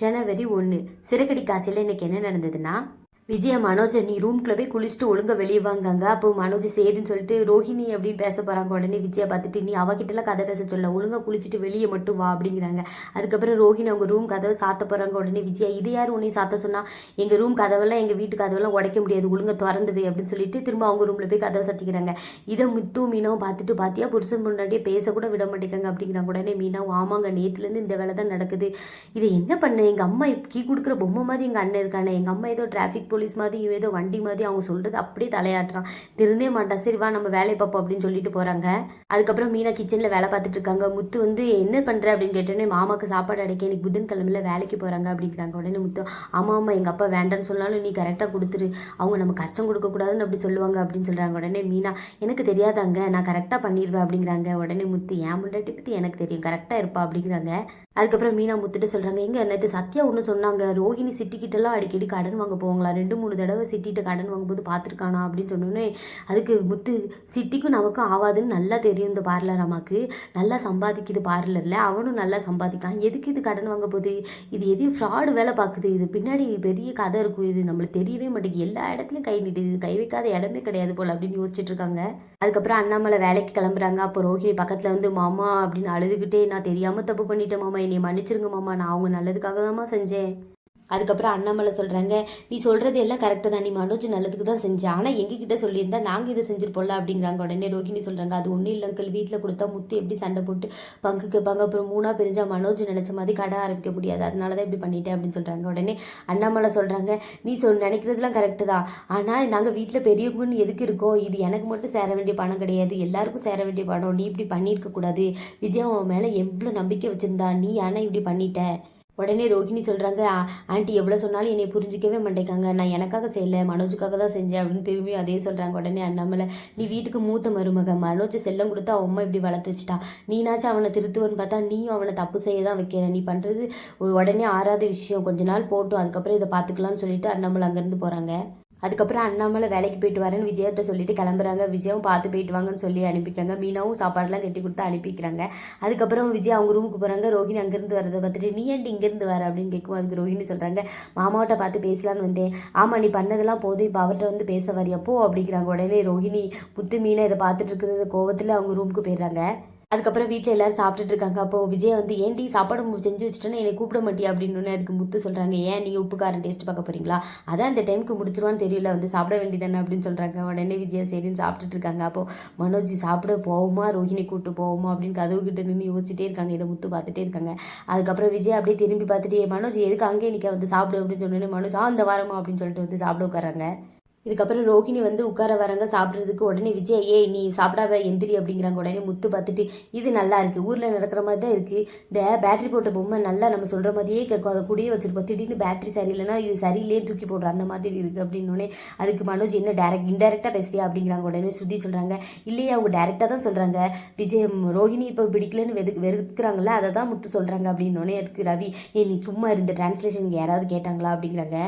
ஜனவரி 1 சிறகடி காசியில் இன்னைக்கு என்ன நடந்ததுன்னா, விஜயா மனோஜை நீ ரூம்குள்ள போய் குளிச்சுட்டு ஒழுங்கா வெளியே வாங்காங்க. அப்போ மனோஜ் சரின்னு சொல்லிட்டு ரோஹிணி அப்படின்னு பேச போகிறாங்க. உடனே விஜயா பார்த்துட்டு நீ அவகிட்டலாம் கதை பேச சொல்ல, ஒழுங்கா குளிச்சுட்டு வெளியே மட்டும் வா அப்படிங்கிறாங்க. அதுக்கப்புறம் ரோஹிணி அவங்க ரூம் கதவை சாத்த போகிறாங்க. உடனே விஜயா இது யார் உன்னை சாத்த சொன்னா, எங்கள் ரூம் கதவெல்லாம் எங்கள் வீட்டு கதவெல்லாம் உடைக்க முடியாது, ஒழுங்கா திறந்து வை அப்படின்னு சொல்லிட்டு திரும்ப அவங்க ரூமில் போய் கதவை சத்திக்கிறாங்க. இதை முத்தும் மீனாவும் பார்த்துட்டு பார்த்தியா புருஷன் முன்னாடியே பேசக்கூட விட மாட்டேங்காங்க அப்படிங்கிறாங்க. உடனே மீனாவும் ஆமாங்க நேற்றுலேருந்து இந்த வேலை தான் நடக்குது, இது என்ன பண்ண எங்கள் அம்மா கீ கொடுக்குற பொம்மை மாதிரி எங்கள் அண்ணன் இருக்கானே, எங்கள் அம்மா ஏதோ டிராஃபிக் போலீஸ் மாதிரி இவன் ஏதோ வண்டி மாதிரி அவங்க சொல்கிறது அப்படியே தலையாட்டுறான், திருந்தே மாட்டா, சரி வா நம்ம வேலையை பார்ப்போம் அப்படின்னு சொல்லிட்டு போகிறாங்க. அதுக்கப்புறம் மீனா கிச்சனில் வேலை பார்த்துட்டு இருக்காங்க. முத்து வந்து என்ன பண்ணுற அப்படின்னு கேட்டோன்னே மாமாக்கு சாப்பாடு அடைக்க இன்னைக்கு புதன்கிழமையில வேலைக்கு போகிறாங்க அப்படிங்கிறாங்க. உடனே முத்து ஆமாம் எங்கள் அப்பா வேண்டான்னு சொன்னாலும் நீ கரெக்டாக கொடுத்துரு, அவங்க நம்ம கஷ்டம் கொடுக்கக்கூடாதுன்னு அப்படி சொல்லுவாங்க அப்படின்னு சொல்கிறாங்க. உடனே மீனா எனக்கு தெரியாதாங்க நான் கரெக்டாக பண்ணிடுவேன் அப்படிங்கிறாங்க. உடனே முத்து என் முன்னாடி பற்றி எனக்கு தெரியும் கரெக்டாக இருப்பா அப்படிங்கிறாங்க. அதுக்கப்புறம் மீனா முத்துட்டு சொல்கிறாங்க எங்கே நேற்று சத்யா ஒன்று சொன்னாங்க, ரோஹிணி சிட்டிக்கிட்டலாம் அடிக்கடி கடன் வாங்க போவாங்களா, 2-3 தடவை சிட்டிகிட்ட கடன் வாங்கும்போது பார்த்துருக்கானா அப்படின்னு சொன்னோன்னே அதுக்கு முத்து சிட்டிக்கும் நமக்கும் ஆகாதுன்னு நல்லா தெரியும், இந்த பார்லர் அம்மாவுக்கு நல்லா சம்பாதிக்குது பார்லரில், அவனும் நல்லா சம்பாதிக்கான், எதுக்கு இது கடன் வாங்க போகுது, இது எதையும் ஃப்ராடு வேலை பார்க்குது, இது பின்னாடி பெரிய கதை இருக்கும், இது நம்மளுக்கு தெரியவே மாட்டேங்குது, எல்லா இடத்துலையும் கை நீட்டுது, கை வைக்காத இடமே கிடையாது போல் அப்படின்னு யோசிச்சுட்டு இருக்காங்க. அதுக்கப்புறம் அண்ணாமலை வேலைக்கு கிளம்புறாங்க. அப்போ ரோஹிணி பக்கத்தில் வந்து மாமா அப்படின்னு அழுதுகிட்டே நான் தெரியாமல் தப்பு பண்ணிட்டேன் மாமா, என்னை மன்னிச்சிருங்க மாமா, நான் அவங்க நல்லதுக்காக தான்மா செஞ்சேன். அதுக்கப்புறம் அண்ணாமலை சொல்கிறாங்க நீ சொல்கிறது எல்லாம் கரெக்டு தான், நீ மனோஜ் நல்லதுக்கு தான் செஞ்சேன், ஆனால் எங்ககிட்ட சொல்லியிருந்தா நாங்கள் இதை செஞ்சுருப்போம்ல அப்படிங்கிறாங்க. உடனே ரோஹிணி சொல்கிறாங்க அது ஒன்றும் இல்லை அங்கிள், வீட்டில் கொடுத்தா முத்து எப்படி சண்டை போட்டு பங்கு கேட்பாங்க, அப்புறம் 3ஆ பிரிஞ்சா மனோஜ் நினச்ச மாதிரி கடை ஆரம்பிக்க முடியாது, அதனால தான் இப்படி பண்ணிட்டேன் அப்படின்னு சொல்கிறாங்க. உடனே அண்ணாமலை சொல்கிறாங்க நீ நினைக்கிறதுலாம் கரெக்டு தான், ஆனால் நாங்கள் வீட்டில் பெரியவங்கன்னு எதுக்கு இருக்கோம், இது எனக்கு மட்டும் சேர வேண்டிய பணம் கிடையாது, எல்லாருக்கும் சேர வேண்டிய பணம், நீ இப்படி பண்ணியிருக்கக்கூடாது, விஜயா அவன் மேலே எவ்வளோ நம்பிக்கை வச்சுருந்தா, நீ ஆனால் இப்படி பண்ணிட்ட. உடனே ரோஹிணி சொல்கிறாங்க ஆண்டி எவ்வளோ சொன்னாலும் என்னை புரிஞ்சிக்கவே மாட்டேங்காங்க, நான் எனக்காக செய்யலை மனோஜுக்காக தான் செஞ்சேன் அப்படின்னு திரும்பி அதே சொல்கிறாங்க. உடனே அண்ணாமலை நீ வீட்டுக்கு மூத்த மருமக, மனோஜ் செல்லம் கொடுத்து அவன் அம்மா இப்படி வளர்த்து வச்சுட்டா, நீனாச்சும் அவனை திருத்துவன்னு பார்த்தா நீயும் அவனை தப்பு செய்ய தான் வைக்கிற, நீ பண்ணுறது உடனே ஆறாத விஷயம், கொஞ்ச நாள் போட்டும் அதுக்கப்புறம் இதை பார்த்துக்கலாம்னு சொல்லிட்டு அண்ணாமலை அங்கேருந்து போகிறாங்க. அதுக்கப்புறம் அண்ணாமலை வேலைக்கு போயிட்டு வரேன்னு விஜயத்தை சொல்லிட்டு கிளம்புறாங்க. விஜயும் பார்த்து போயிட்டு வாங்கன்னு சொல்லி அனுப்பிக்காங்க. மீனாவும் சாப்பாடுலாம் கட்டி கொடுத்து அனுப்பிக்கிறாங்க. அதுக்கப்புறம் விஜய் அவங்க ரூமுக்கு போகிறாங்க. ரோஹிணி அங்கேருந்து வரதை பார்த்துட்டு நீ ஏன்ட்டு இங்கேருந்து வர அப்படின்னு கேட்கும். அதுக்கு ரோஹிணி சொல்கிறாங்க மாமாவட்ட பார்த்து பேசலான்னு வந்தேன், ஆமாம் நீ பண்ணதெல்லாம் போதும் இப்போ அவர்கிட்ட வந்து பேச வரையப்போ அப்படிங்கிறாங்க. உடனே ரோஹிணி முத்து மீனை இதை பார்த்துட்டு இருக்கிற கோவத்தில் அவங்க ரூமுக்கு போயிடுறாங்க. அதுக்கப்புறம் வீட்டில் எல்லாரும் சாப்பிட்டுட்டு இருக்காங்க. அப்போ விஜய் வந்து ஏன்டி சாப்பாடு செஞ்சு வச்சுட்டேன்னா என்னை கூப்பிட மாட்டியா அப்படின்னு. அதுக்கு முத்து சொல்கிறாங்க ஏன் நீங்கள் உப்புக்காரன் டேஸ்ட் பார்க்க போகிறீங்களா, அதான் இந்த டைமுக்கு முடிச்சிருவான்னு தெரியல, வந்து சாப்பிட வேண்டியதானே அப்படின்னு சொல்கிறாங்க. உடனே விஜய் சரின்னு சாப்பிட்டுட்டு இருக்காங்க. அப்போது மனோஜ் சாப்பிட போவோமா ரோஹிணி கூப்பிட்டு போவோமா அப்படின்னு கதவுக்கிட்ட நின்று யோசிச்சிட்டே இருக்காங்க. இதை முத்து பார்த்துட்டே இருக்காங்க. அதுக்கப்புறம் விஜய் அப்படியே திரும்பி பார்த்துட்டு மனோஜ் எதுக்கு அங்கே நிற்க வந்து சாப்பிடு அப்படின்னு சொன்னோன்னே மனோஜ் இந்த வாரமா அப்படின்னு சொல்லிட்டு வந்து சாப்பிட உட்காராங்க. இதுக்கப்புறம் ரோஹிணி வந்து உட்கார வராங்க சாப்பிட்றதுக்கு. உடனே விஜய் நீ சாப்பிடாத எந்திரி அப்படிங்கிறாங்க. உடனே முத்து பார்த்துட்டு இது நல்லா இருக்குது, ஊரில் நடக்கிற மாதிரி தான் இருக்குது, இந்த பேட்டரி போட்ட பொம்மை நல்லா நம்ம சொல்கிற மாதிரியே கேட்கும், அதை கூடயே வச்சுருப்போம், திடீர்னு பேட்டரி சரியில்லைன்னா இது சரியில்லையே தூக்கி போடுற அந்த மாதிரி இருக்குது அப்படின்னோடனே அதுக்கு மனோஜ் என்ன இன்டெரக்டாக பேசுறியா அப்படிங்கிறாங்க. உடனே ஸ்ருதி சொல்கிறாங்க இல்லையே அவங்க டேரெக்டாக தான் சொல்கிறாங்க, விஜய் ரோஹிணி இப்போ பிடிக்கலன்னு வெறுக்கிறாங்கள அதை தான் முத்து சொல்கிறாங்க அப்படின்னோடனே அதுக்கு ரவி நீ சும்மா இருந்த டிரான்ஸ்லேஷனுக்கு யாராவது கேட்டாங்களா அப்படிங்கிறாங்க.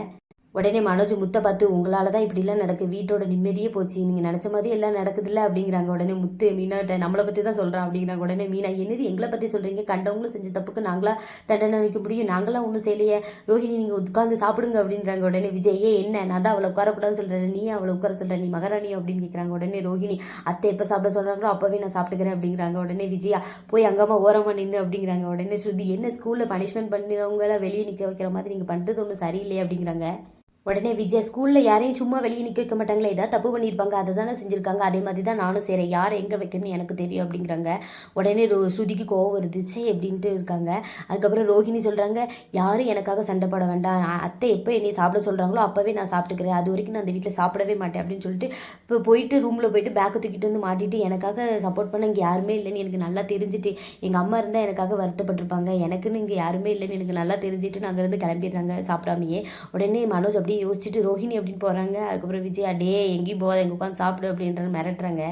உடனே மனோஜ் முத்தை பார்த்து உங்களால் தான் இப்படிலாம் நடக்குது, வீட்டோட நிம்மதியே போச்சு, நீங்கள் நினச்ச மாதிரி எல்லாம் நடக்குதுல்ல அப்படிங்கிறாங்க. உடனே முத்து மீனாட்ட நம்மளை பற்றி தான் சொல்கிறான் அப்படிங்கிறாங்க. உடனே மீனா என்னது எங்களை பற்றி சொல்கிறீங்க, கண்டவங்களும் செஞ்ச தப்புக்கு நாங்களா தண்டனை வைக்க முடியும், நாங்களாம் ஒன்றும் செய்யலையே, ரோஹிணி நீங்கள் உட்காந்து சாப்பிடுங்க அப்படின்றாங்க. உடனே விஜய் என்ன நான் தான் அவளை உட்காரக்கூடாதுன்னு சொல்கிறேன், நீ அவளை உட்கார சொல்கிறேன், நீ மகாராணி அப்படின்னு கேட்குறாங்க. உடனே ரோஹிணி அத்தை எப்போ சாப்பிட சொல்கிறாங்களோ அப்போவே நான் சாப்பிட்டுக்கிறேன் அப்படிங்கிறாங்க. உடனே விஜயா போய் அங்கம்மா ஓரமாக நின்று அப்படிங்கிறாங்க. உடனே ஸ்ருதி என்ன ஸ்கூலில் பனிஷ்மெண்ட் பண்ணிடுறவங்கள வெளியே நிற்க வைக்கிற மாதிரி நீங்கள் பண்ணுறது ஒன்றும் சரியில்லை அப்படிங்கிறாங்க. உடனே விஜய் ஸ்கூலில் யாரையும் சும்மா வெளியே நிற்க வைக்க மாட்டாங்களே, ஏதாவது தப்பு பண்ணியிருப்பாங்க அதை தானே செஞ்சுருக்காங்க, அதே மாதிரி தான் நானும் செய்கிறேன், யார் எங்கே வைக்கணும்னு எனக்கு தெரியும் அப்படிங்கிறாங்க. உடனே ஸ்ருதிக்கு கோவம் வருது சே அப்படின்ட்டு இருக்காங்க. அதுக்கப்புறம் ரோஹிணி சொல்கிறாங்க யாரும் எனக்காக சண்டை போட வேண்டாம், அத்தை எப்போ என்னை சாப்பிட சொல்கிறாங்களோ அப்போவே நான் சாப்பிட்டுக்கிறேன், அது வரைக்கும் நான் அந்த வீட்டில் சாப்பிடவே மாட்டேன் அப்படின்னு சொல்லிட்டு இப்போ போயிட்டு ரூமில் போயிட்டு பேக்கை தூக்கிட்டு வந்து மாட்டிட்டு எனக்காக சப்போர்ட் பண்ண இங்கே யாருமே இல்லைன்னு எனக்கு நல்லா தெரிஞ்சுட்டு, எங்கள் அம்மா இருந்தால் எனக்காக வருத்தப்பட்டிருப்பாங்க, எனக்குன்னு இங்கே யாருமே இல்லைன்னு எனக்கு நல்லா தெரிஞ்சுட்டு நான் அங்கேருந்து கிளம்பிடுறாங்க சாப்பிடாமையே. உடனே மனோஜ் யோசிச்சுட்டு ரோஹிணி அப்படின்னு போகிறாங்க. அதுக்கப்புறம் விஜய் எங்கேயும் போகாத எங்கே உட்காந்து சாப்பிடு அப்படின்ற மிரட்டுறாங்க.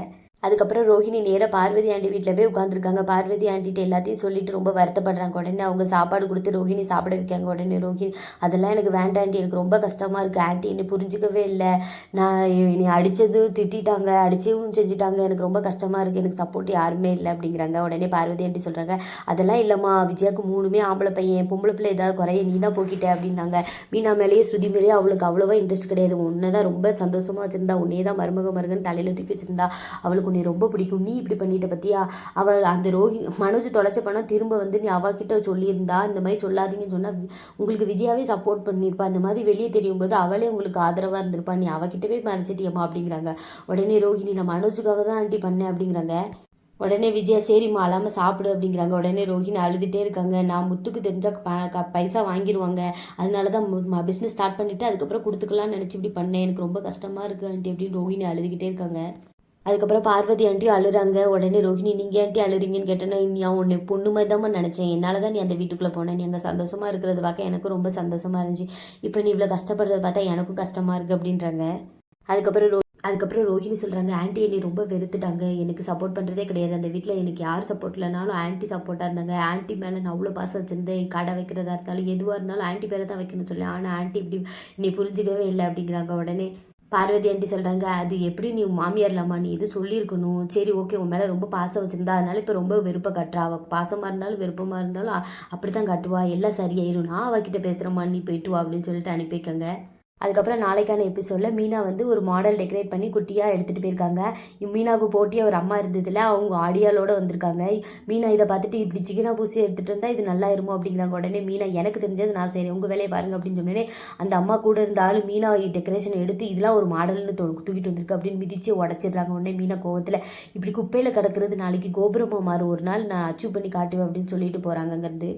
அதுக்கப்புறம் ரோஹிணி நேராக பார்வதி ஆண்டி வீட்டில் போய் உட்காந்துருக்காங்க. பார்வதி ஆண்டிகிட்ட எல்லாத்தையும் சொல்லிட்டு ரொம்ப வருத்தப்படுறாங்க. உடனே அவங்க சாப்பாடு கொடுத்து ரோஹிணி சாப்பிட வைக்காங்க. உடனே ரோஹிணி அதெல்லாம் எனக்கு வேண்டாம் ஆண்டி, எனக்கு ரொம்ப கஷ்டமாக இருக்குது ஆண்டி, என்னை புரிஞ்சிக்கவே இல்லை, நான் என்னை அடித்தது திட்டாங்க, அடிச்சவும் செஞ்சுட்டாங்க, எனக்கு ரொம்ப கஷ்டமாக இருக்குது, எனக்கு சப்போர்ட் யாருமே இல்லை அப்படிங்கிறாங்க. உடனே பார்வதி ஆண்டி சொல்கிறாங்க, அதெல்லாம் இல்லைம்மா, விஜயாவுக்கு 3மே ஆம்பளை பையன், பொம்பளை பிள்ளை ஏதாவது குறைய நீ தான் போக்கிட்ட அப்படின்னாங்க. மீனா மேலேயே ஸ்ருதி மேலேயே அவளுக்கு அவ்வளோவா இன்ட்ரெஸ்ட் கிடையாது. உன்னை தான் ரொம்ப சந்தோஷமாக வச்சுருந்தா, உன்னையே தான் மருமகன்னு தலையில் தூக்கி வச்சுருந்தா, அவளுக்கு உன்னை ரொம்ப பிடிக்கும், நீ இப்படி பண்ணிட்ட பற்றியா, அவள் அந்த மனோஜ் தொலைச்ச பணம் திரும்ப வந்து நீ அவகிட்ட சொல்லியிருந்தா, இந்த மாதிரி சொல்லாதீங்கன்னு சொன்னால் உங்களுக்கு விஜயாவே சப்போர்ட் பண்ணியிருப்பா, இந்த மாதிரி வெளியே தெரியும் போது அவளே உங்களுக்கு ஆதரவாக இருந்திருப்பா, நீ அவகிட்ட போய் மறைச்சிட்டியம்மா அப்படிங்கிறாங்க. உடனே ரோஹிணி, நான் மனோஜுக்காக தான் ஆண்டி பண்ணேன் அப்படிங்கிறாங்க. உடனே விஜயா, சரிம்மா அழாமல் சாப்பிடு அப்படிங்கிறாங்க. உடனே ரோஹிணி அழுதுகிட்டே இருக்காங்க. நான் முத்துக்கு தெரிஞ்சால் பைசா வாங்கிடுவாங்க, அதனால தான் பிஸ்னஸ் ஸ்டார்ட் பண்ணிவிட்டு அதுக்கப்புறம் கொடுத்துக்கலாம்னு நினச்சி இப்படி பண்ணேன், எனக்கு ரொம்ப கஷ்டமாக இருக்குது ஆண்டி அப்படின்னு ரோஹிணி அழுதுகிட்டே இருக்காங்க. அதுக்கப்புறம் பார்வதி ஆண்டியும் அழுறாங்க. உடனே ரோஹிணி, நீங்கள் ஆண்டி அழுறீங்கன்னு கேட்டேன்னா, நான் உன்னை பொண்ணு மாதிரி தான் நினச்சேன், என்னால் தான் நீ அந்த வீட்டுக்குள்ளே போனேன், நீ அங்கே சந்தோஷமாக இருக்கிறது பார்க்க எனக்கும் ரொம்ப சந்தோஷமாக இருந்துச்சு, இப்போ நீ இவ்வளோ கஷ்டப்படுறத பார்த்தா எனக்கும் கஷ்டமாக இருக்குது அப்படின்றாங்க. அதுக்கப்புறம் ரோஹிணி சொல்கிறாங்க, ஆண்டி என்னை ரொம்ப வெறுத்துட்டாங்க, எனக்கு சப்போர்ட் பண்ணுறதே கிடையாது, அந்த வீட்டில் எனக்கு யார் சப்போர்ட் இல்லைனாலும் ஆண்டி சப்போர்ட்டாக இருந்தாங்க, ஆண்டி மேலே நான் அவ்வளோ பாசம் வச்சுருந்தேன், கடை வைக்கிறதா இருந்தாலும் எதுவாக இருந்தாலும் ஆண்டி பேரை தான் வைக்கணும்னு சொல்லி, ஆனால் ஆண்டி இப்படி என்னை புரிஞ்சிக்கவே இல்லை அப்படிங்கிறாங்க. உடனே பார்வதி ஆண்டி சொல்கிறாங்க, அது எப்படி நீ மாமியார் இல்லாமா, நீ எது சொல்லியிருக்கணும், சரி ஓகே உன் மேலே ரொம்ப பாசம் வச்சுருந்தா அதனால இப்போ ரொம்ப வெறுப்பை கட்டுறா, அவள் பாசமாக இருந்தாலும் விருப்பமாக இருந்தாலும் அப்படி தான் கட்டுவா, எல்லாம் சரியாயிரும், நான் அவகிட்ட பேசுகிறேம்மா, நீ போயிட்டு வா அப்படின்னு சொல்லிட்டு அனுப்பி வைக்கங்க. அதுக்கப்புறம் நாளைக்கான எபிசோடில் மீனா வந்து ஒரு மாடல் டெக்கரேட் பண்ணி குட்டியாக எடுத்துகிட்டு போயிருக்காங்க. மீனாவுக்கு போட்டியாக ஒரு அம்மா இருந்ததில்ல, அவங்க ஆடியாலோடு வந்திருக்காங்க. மீனா இதை பார்த்துட்டு, இப்படி சிக்கனா பூசி எடுத்துகிட்டு வந்தால் இது நல்லா இருமோ அப்படிங்கிறாங்க. உடனே மீனா, எனக்கு தெரிஞ்சது நான் சரி, உங்கள் வேலையை பாருங்கள் அப்படின்னு சொன்னோடனே அந்த அம்மா கூட இருந்தாலும் மீனா டெக்கரேஷன் எடுத்து இதெல்லாம் ஒரு மாடல்னு தூக்கிட்டு வந்திருக்கு அப்படின்னு மிதித்து உடச்சிடுறாங்க. உடனே மீனா கோவத்தில், இப்படி குப்பையில் கிடக்கிறது நாளைக்கு கோபுரமாக மாறும், ஒரு நாள் நான் அச்சீவ் பண்ணி காட்டுவேன் அப்படின்னு சொல்லிட்டு போகிறாங்க அங்கேருந்து.